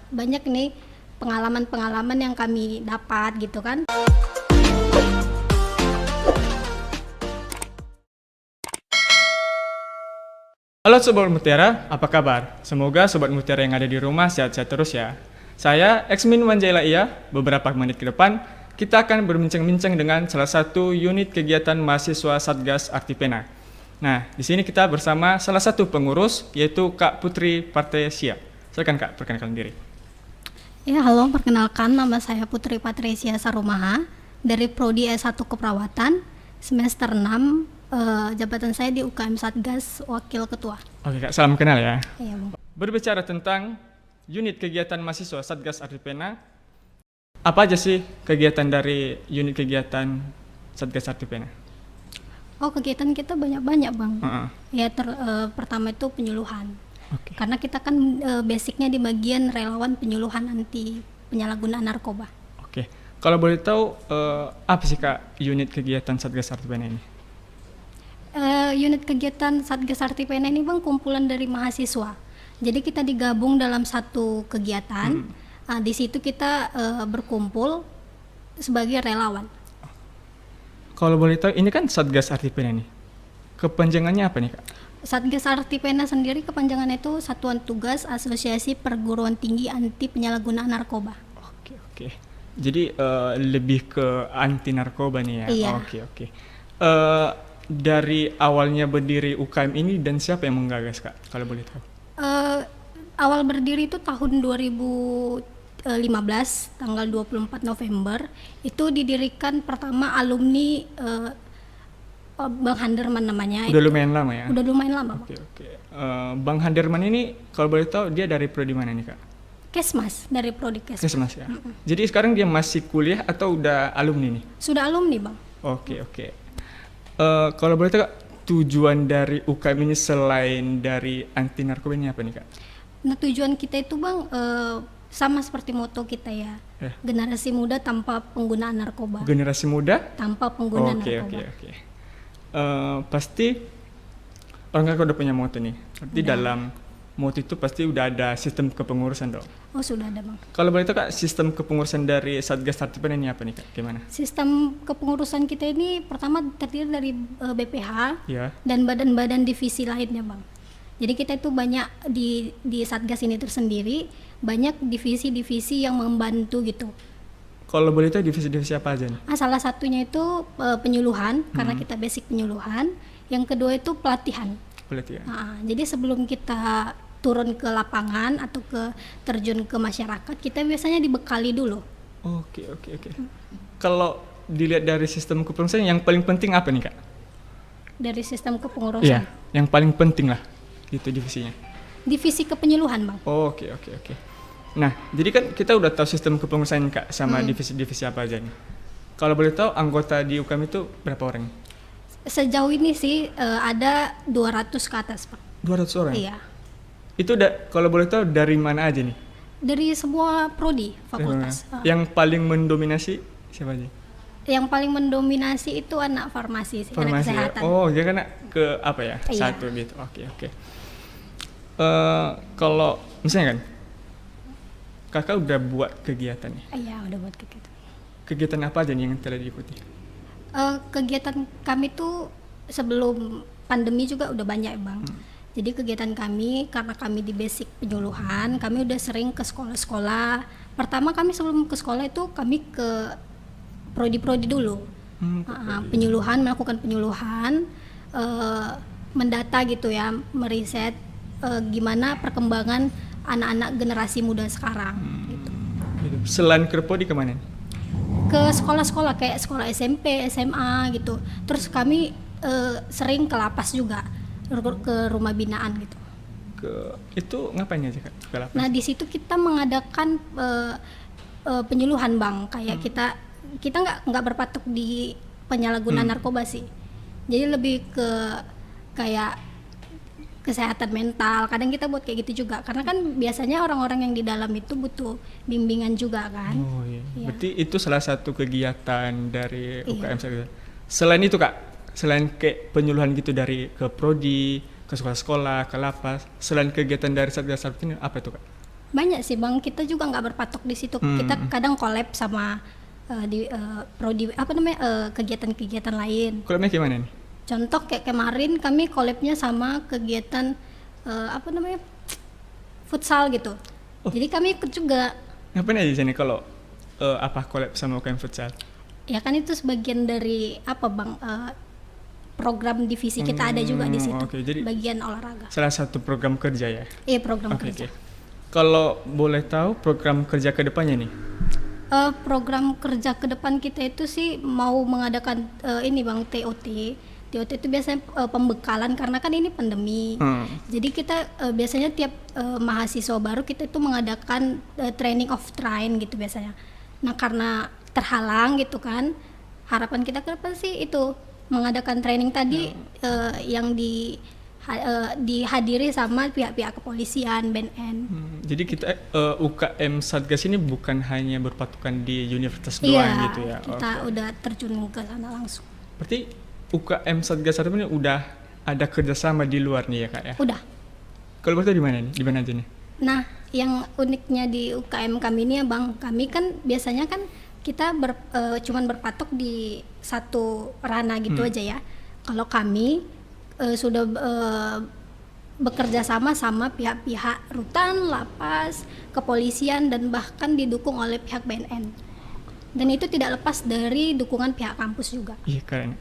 banyak nih pengalaman-pengalaman yang kami dapat gitu kan. Halo Sobat Mutiara, apa kabar? Semoga Sobat Mutiara yang ada di rumah sehat-sehat terus ya. Saya Exmin Wanjaila Iya, beberapa menit ke depan kita akan berbincang-bincang dengan salah satu unit kegiatan mahasiswa Satgas Artipena. Nah, di sini kita bersama salah satu pengurus yaitu Kak Putri Patricia. Silakan Kak, perkenalkan diri. Ya, halo, perkenalkan nama saya Putri Patricia Sarumaha dari Prodi S1 Keperawatan semester 6. Jabatan saya di UKM Satgas Wakil Ketua. Oke Kak, salam kenal ya. Iya, Bang. Berbicara tentang unit kegiatan mahasiswa Satgas Artipena, apa aja sih kegiatan dari unit kegiatan Satgas Artipena? Oh, kegiatan kita banyak-banyak, Bang. Uh-uh. Ya, pertama itu penyuluhan. Oke. Karena kita kan basicnya di bagian relawan penyuluhan anti penyalahgunaan narkoba. Oke, kalau boleh tahu apa sih Kak unit kegiatan Satgas Artipena ini? Unit kegiatan Satgas Artipena ini, Bang, kumpulan dari mahasiswa. Jadi kita digabung dalam satu kegiatan. Di situ kita berkumpul sebagai relawan. Kalau boleh tahu, ini kan Satgas Artipena nih. Kepanjangannya apa nih Kak? Satgas Artipena sendiri kepanjangannya itu Satuan Tugas Asosiasi Perguruan Tinggi Anti Penyalahgunaan Narkoba. Oke. Jadi lebih ke anti narkoba nih ya? Iya. Oke. Dari awalnya berdiri UKM ini dan siapa yang menggagas Kak, kalau boleh tahu? Awal berdiri itu tahun 2015, tanggal 24 November. Itu didirikan pertama alumni Bang Handerman namanya. Udah lumayan lama ya? Udah lumayan lama. Oke. Bang Handerman ini kalau boleh tahu dia dari prodi mana nih Kak? Kesmas, dari Prodi Kesmas. Kesmas ya? Jadi sekarang dia masih kuliah atau udah alumni nih? Sudah alumni, Bang. Oke. Kalau boleh tahu Kak, tujuan dari UKM ini selain dari anti narkoba ini apa nih Kak? Nah, tujuan kita itu, Bang, sama seperti moto kita ya. Generasi muda tanpa penggunaan narkoba. Generasi muda? Tanpa penggunaan narkoba. Oke. Pasti orang Kakak udah punya moto nih. Berarti dalam moto itu pasti udah ada sistem kepengurusan dong. Oh, sudah ada, Bang. Kalau boleh tahu Kak, sistem kepengurusan dari Satgas Artipena ini apa nih Kak? Gimana? Sistem kepengurusan kita ini pertama terdiri dari BPH Ya. dan badan-badan divisi lainnya, Bang. Jadi kita itu banyak di Satgas ini tersendiri, banyak divisi-divisi yang membantu gitu. Kalau boleh tahu divisi-divisi apa aja nih? Salah satunya itu penyuluhan, karena kita basic penyuluhan. Yang kedua itu pelatihan. Pelatihan. Jadi sebelum kita turun ke lapangan atau terjun ke masyarakat, kita biasanya dibekali dulu. Oke. Kalau dilihat dari sistem kepengurusan yang paling penting apa nih Kak? Dari sistem kepengurusan. Iya, yang paling penting lah itu divisinya. Divisi kepenyuluhan, Bang. Oke. Nah, jadi kan kita udah tahu sistem kepengurusan Kak sama divisi-divisi apa aja nih. Kalau boleh tahu anggota di UKM itu berapa orang? Sejauh ini sih ada 200 ke atas, Pak. 200 orang? Iya. Itu kalau boleh tahu dari mana aja nih? Dari semua prodi, fakultas. Yang paling mendominasi siapa aja? Yang paling mendominasi itu anak farmasi, anak Farmasi ya? kesehatan. Oh, dia kan ke apa ya? Iya. Satu gitu. Oke. Kalau misalnya kan Kakak udah buat kegiatan nih. Iya, udah buat kegiatan. Kegiatan apa aja nih yang telah diikuti? Kegiatan kami tuh sebelum pandemi juga udah banyak, Bang. Jadi kegiatan kami, karena kami di basic penyuluhan, kami udah sering ke sekolah-sekolah. Pertama kami sebelum ke sekolah itu kami ke prodi-prodi dulu. Penyuluhan, melakukan penyuluhan, mendata gitu ya, meriset gimana perkembangan anak-anak generasi muda sekarang gitu. Selain ke prodi kemana? Ke sekolah-sekolah kayak sekolah SMP, SMA gitu. Terus kami sering ke lapas juga, ke rumah binaan gitu. Itu ngapain aja Kak? Ke lapas? Nah, di situ kita mengadakan penyuluhan, Bang. Kayak kita nggak berpatok di penyalahgunaan narkoba sih. Jadi lebih ke kayak kesehatan mental. Kadang kita buat kayak gitu juga. Karena kan biasanya orang-orang yang di dalam itu butuh bimbingan juga kan. Oh iya. Iya. Berarti itu salah satu kegiatan dari UKM saya. Selain itu Kak, selain kayak penyuluhan gitu dari ke prodi, ke sekolah-sekolah, ke lapas, selain kegiatan dari Satgas Artipena apa itu Kak? Banyak sih bang, kita juga nggak berpatok di situ. Kita kadang collab sama prodi apa namanya kegiatan-kegiatan lain. Kolomnya gimana nih? Contoh kayak kemarin kami collabnya sama kegiatan apa namanya futsal gitu. Jadi kami ikut juga. Ngapain aja sini kalau collab sama UKM Futsal? Ya kan itu sebagian dari apa bang program divisi kita ada juga di situ. Oke, jadi bagian olahraga. Salah satu program kerja ya? Iya program Oke, kerja. oke. Kalau boleh tahu program kerja ke depannya nih? Program kerja ke depan kita itu sih mau mengadakan ini bang TOT. TOT itu biasanya pembekalan karena kan ini pandemi. Jadi kita biasanya tiap mahasiswa baru kita itu mengadakan training of train gitu biasanya. Nah karena terhalang gitu kan, harapan kita ke depan sih itu mengadakan training tadi yang dihadiri sama pihak-pihak kepolisian, BNN. Jadi kita UKM Satgas ini bukan hanya berpatokan di universitas doang gitu ya? Kita udah terjun ke sana langsung. Berarti UKM Satgas ini udah ada kerjasama di luar nih ya kak ya? Udah. Kalau betul di mana nih? Di mana aja nih? Nah, yang uniknya di UKM kami ini ya bang, kami kan biasanya kan kita cuman berpatok di satu ranah gitu aja ya. Kalau kami sudah bekerja sama pihak-pihak rutan, lapas, kepolisian dan bahkan didukung oleh pihak BNN. Dan itu tidak lepas dari dukungan pihak kampus juga. Iya keren.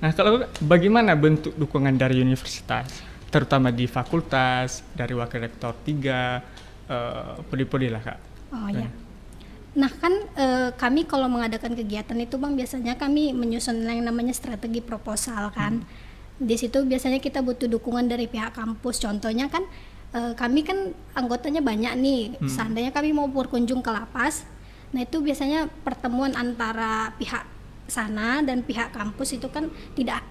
Nah kalau bagaimana bentuk dukungan dari universitas, terutama di fakultas, dari wakil rektor 3, prodi-prodi lah kak? Oh ya. Nah kan kami kalau mengadakan kegiatan itu bang biasanya kami menyusun yang namanya strategi proposal kan. Di situ biasanya kita butuh dukungan dari pihak kampus. Contohnya kan kami kan anggotanya banyak nih. Seandainya kami mau berkunjung ke lapas, nah itu biasanya pertemuan antara pihak sana dan pihak kampus itu kan tidak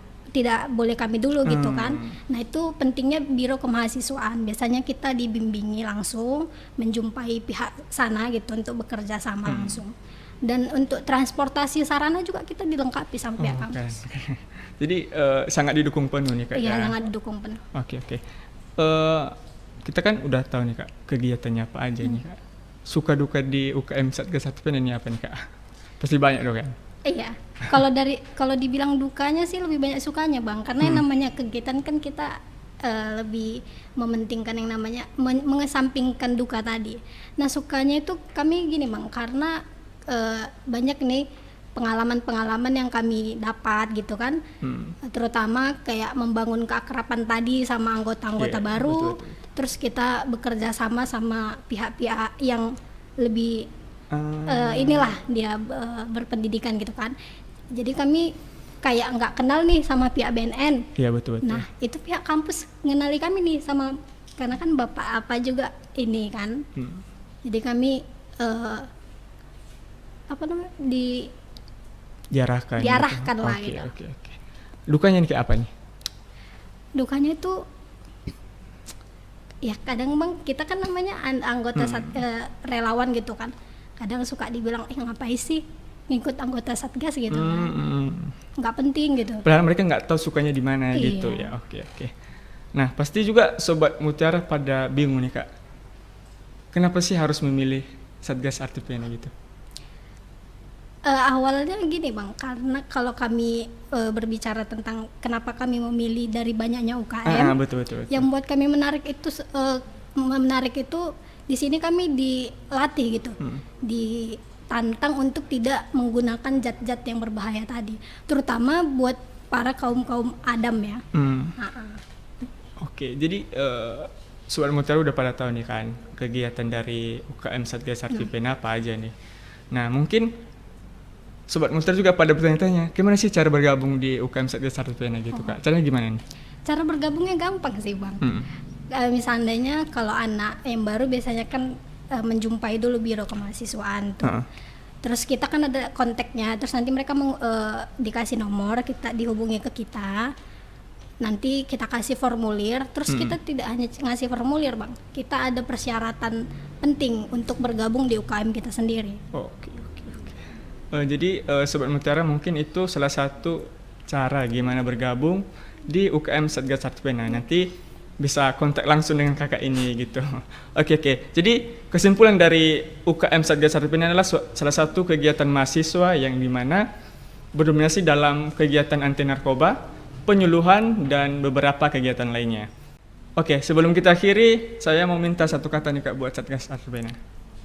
boleh kami dulu gitu kan. Nah itu pentingnya biro kemahasiswaan. Biasanya kita dibimbingi langsung, menjumpai pihak sana gitu untuk bekerja sama langsung. Dan untuk transportasi sarana juga kita dilengkapi sama pihak kampus. Jadi sangat didukung penuh nih kak? Iya, ya? sangat didukung penuh. Oke. Kita kan udah tahu nih kak kegiatannya apa aja nih kak. Suka duka di UKM Satgas Satpen ini apa nih kak? Pasti banyak dong kan? Iya. Kalau dibilang dukanya sih lebih banyak sukanya bang, karena yang namanya kegiatan kan kita lebih mementingkan yang namanya mengesampingkan duka tadi. Nah sukanya itu kami gini bang, karena banyak nih pengalaman-pengalaman yang kami dapat gitu kan, terutama kayak membangun keakraban tadi sama anggota-anggota baru, betul. Terus kita bekerja sama pihak-pihak yang lebih inilah dia berpendidikan gitu kan. Jadi kami kayak nggak kenal nih sama pihak BNN. Iya betul. Nah itu pihak kampus ngenali kami nih sama, karena kan bapak apa juga ini kan. Jadi kami apa namanya diarahkan gitu. Lah gitu. Oke. Dukanya nih kayak apa nih? Dukanya itu ya kadang bang kita kan namanya anggota relawan gitu kan. Kadang suka dibilang ngapain sih ngikut anggota Satgas gitu kan. Nggak penting gitu. Padahal mereka nggak tahu sukanya di mana gitu ya. Oke. Nah pasti juga Sobat Mutiara pada bingung nih kak. Kenapa sih harus memilih Satgas Artipena gitu? Awalnya gini bang, karena kalau kami berbicara tentang kenapa kami memilih dari banyaknya UKM, betul. Yang membuat kami menarik itu di sini kami dilatih gitu, ditantang untuk tidak menggunakan zat-zat yang berbahaya tadi, terutama buat para kaum Adam ya. Oke, jadi Sobat Mutiara udah pada tahu nih kan kegiatan dari UKM Satgas Artipena apa aja nih. Nah mungkin Sobat Mutiara juga pada bertanya-tanya, gimana sih cara bergabung di UKM Satgas Artipena gitu kak? Caranya gimana nih? Cara bergabungnya gampang sih bang. Misalnya kalau anak yang baru biasanya kan menjumpai dulu biro kemahasiswaan tuh. Terus kita kan ada kontaknya, terus nanti mereka dikasih nomor, kita dihubungi ke kita. Nanti kita kasih formulir, terus kita tidak hanya ngasih formulir bang, kita ada persyaratan penting untuk bergabung di UKM kita sendiri. Oke. Jadi Sobat Mutiara mungkin itu salah satu cara gimana bergabung di UKM Satgas Artipena. Nanti bisa kontak langsung dengan kakak ini gitu. Oke. Jadi kesimpulan dari UKM Satgas Artipena adalah salah satu kegiatan mahasiswa yang dimana berdominasi dalam kegiatan anti narkoba, penyuluhan, dan beberapa kegiatan lainnya. Oke, sebelum kita akhiri, saya mau minta satu kata nih Kak buat Satgas Artipena.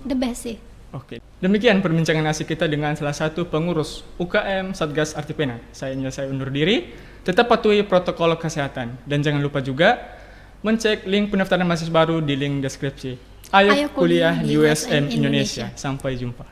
The best sih. Oke, demikian perbincangan asik kita dengan salah satu pengurus UKM Satgas Artipena. Saya undur diri, tetap patuhi protokol kesehatan, dan jangan lupa juga mencek link pendaftaran mahasiswa baru di link deskripsi. Ayo kuliah di USM Indonesia. Sampai jumpa.